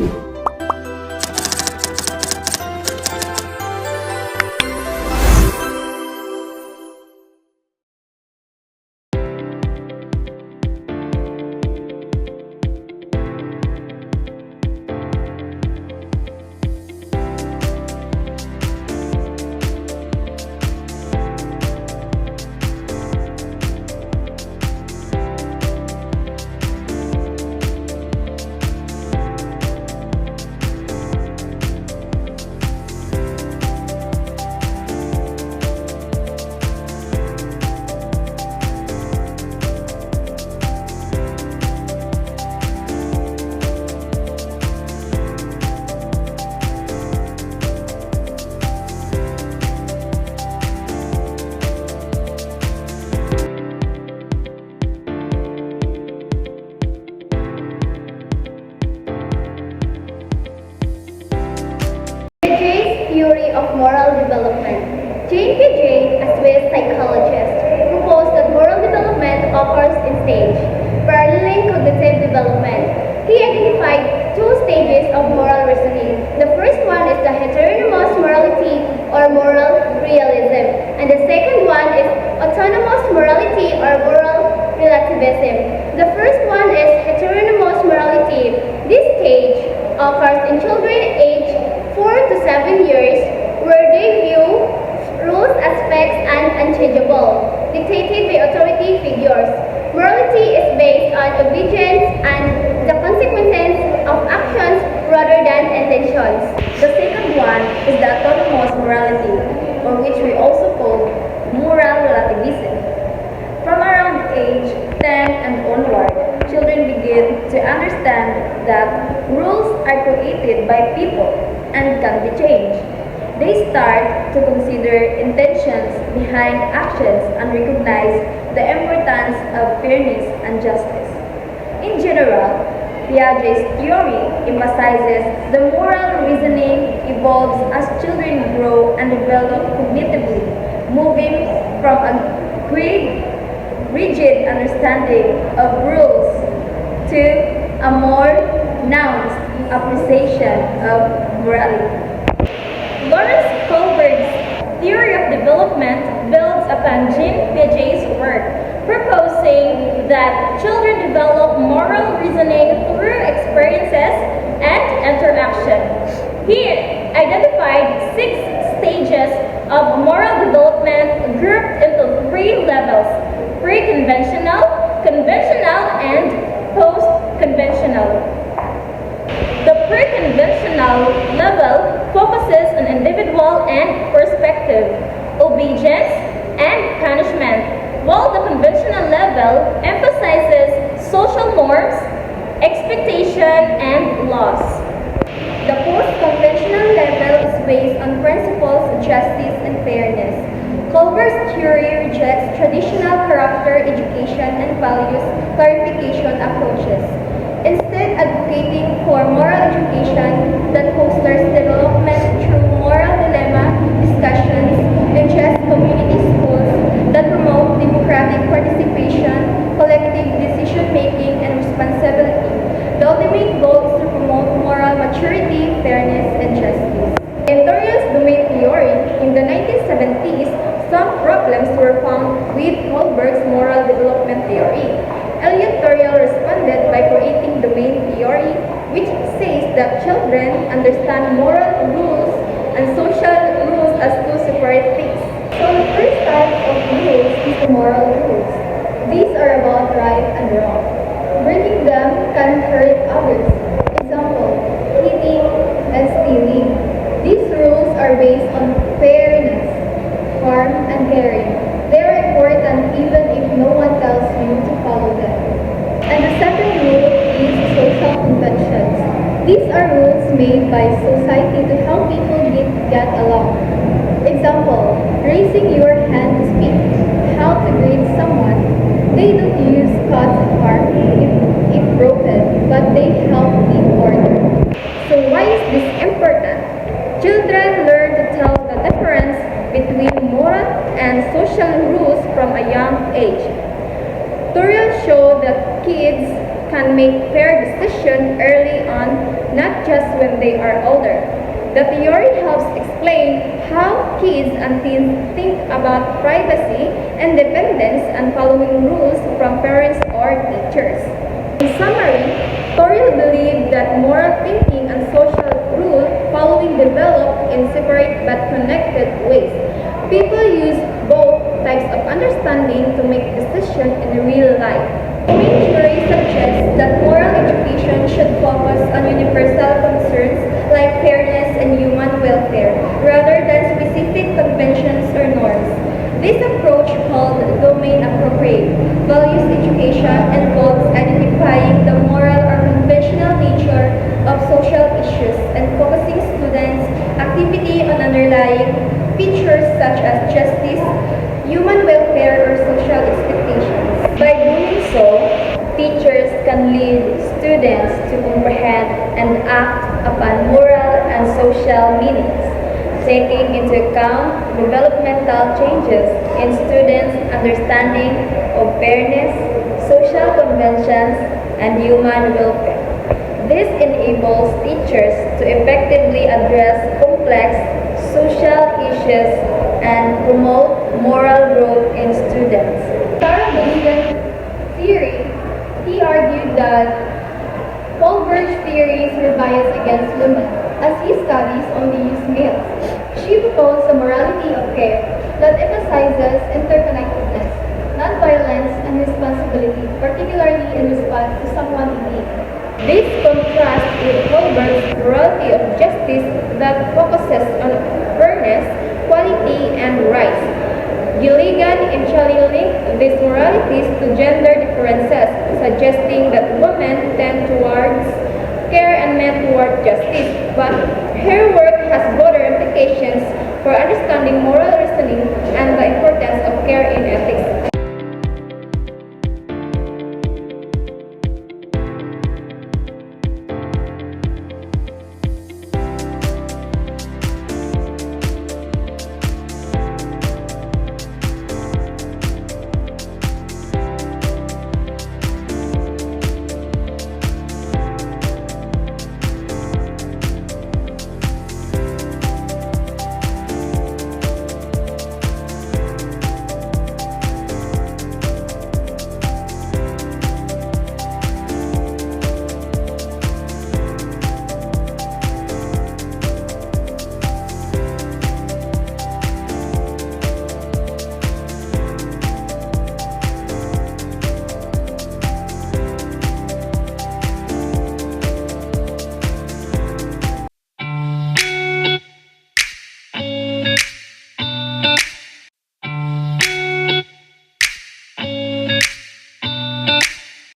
Piaget's theory of moral development. Jane Piaget, a Swiss psychologist, proposed that moral development occurs in stages, paralleling cognitive development. He identified two stages of moral reasoning. The first one is the heteronymous morality or moral realism, and the second one is autonomous morality or moral relativism. The first one is heteronymous morality. This stage occurs in children aged 4 to 7 years, where they view rules as fixed and unchangeable, dictated by authority figures. Morality is based on obedience and the consequences of actions rather than intentions. The second one is the autonomous morality, or which we also call moral relativism. From around age 10 and onward, children begin to understand that rules are created by people and can be changed. They start to consider intentions behind actions and recognize the importance of fairness and justice. In general, Piaget's theory emphasizes the moral reasoning evolves as children grow and develop cognitively, moving from a rigid understanding of rules to a more nuanced appreciation of morality. Lawrence Kohlberg's theory of development builds upon Jean Piaget's work, proposing that children develop moral reasoning through experiences and interaction. He identified 6 stages of moral development grouped into 3 levels: pre-conventional, conventional, and post-conventional. The pre-conventional level focuses on individual and perspective, obedience, and punishment, while the conventional level emphasizes social norms, expectation, and laws. The post-conventional level is based on principles of justice and fairness. Kohlberg's theory rejects traditional character education and values clarification approaches, instead advocating for moral education that fosters development through moral dilemma discussions and just community schools that promote democratic participation, collective decision-making, and responsibility. The ultimate goal is to promote moral maturity, fairness, and justice. In Thoriel's domain theory, in the 1970s, some problems were found with Kohlberg's moral development theory. Elliot Thoriel responded by creating domain theory, which says that children understand moral rules and social rules as 2 separate things. So the first type of rules is the moral rules. These are about right and wrong. Breaking them can hurt others. Example, cheating and stealing. These rules are based on fairness, harm, and caring. They are important even if no one tells you to follow them. And the second rule is social conventions. These are rules made by society to help people get along. Example, raising your hand to speak, how to greet someone. They don't use cuts and harm if broken, but they help keep order. So why is this important? Children learn to tell the difference between moral and social rules from a young age. Thoriel showed that kids can make fair decisions early on, not just when they are older. The theory helps explain how kids and teens think about privacy, independence, and following rules from parents or teachers. In summary, Toril believed that moral thinking and social rule following develop in separate but connected ways. People use both types of understanding to make decisions in real life. Main theory suggests that moral education should focus on universal concerns like fairness and human welfare, rather than specific conventions or norms. This approach, called domain-appropriate values education, involves identifying the moral or conventional nature of social issues and focusing students' activity on underlying features such as justice, human welfare, or social expectations. By doing so, teachers can lead students to comprehend and act upon moral and social meanings, taking into account developmental changes in students' understanding of fairness, social conventions, and human welfare. This enables teachers to effectively address complex social issues and promote moral growth in students. Sarah Beligan's theory, he argued that Kohlberg's theories were biased against women, as he studies only use males. She proposed a morality of care that emphasizes interconnectedness, nonviolence, and responsibility, particularly in response to someone in need. This contrasts with Kohlberg's morality of justice that focuses on fairness, quality, and rights. Gilligan eventually linked these moralities to gender differences, suggesting that women tend towards care and men toward justice. But her work has broader implications for understanding moral reasoning and the importance of care in ethics.